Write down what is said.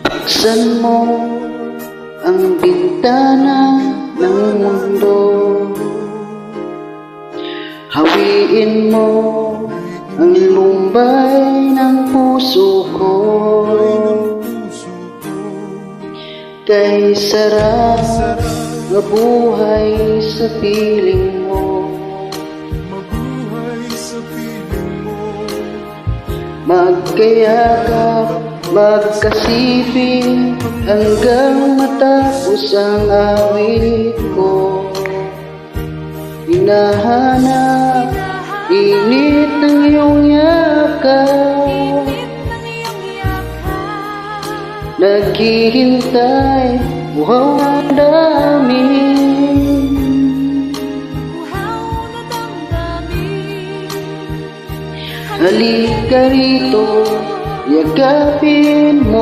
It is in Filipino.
Buksan mo ang bintana ng mundo, hawiin mo ang lumbay ng puso ko. Kay sarap mabuhay sa piling mo, magkayakap, magkasiping hanggang matapos ang awit ko. Hinahanap init ng iyong yakap, naghihintay uhaw ang damdamin. Halika rito, yakapin mo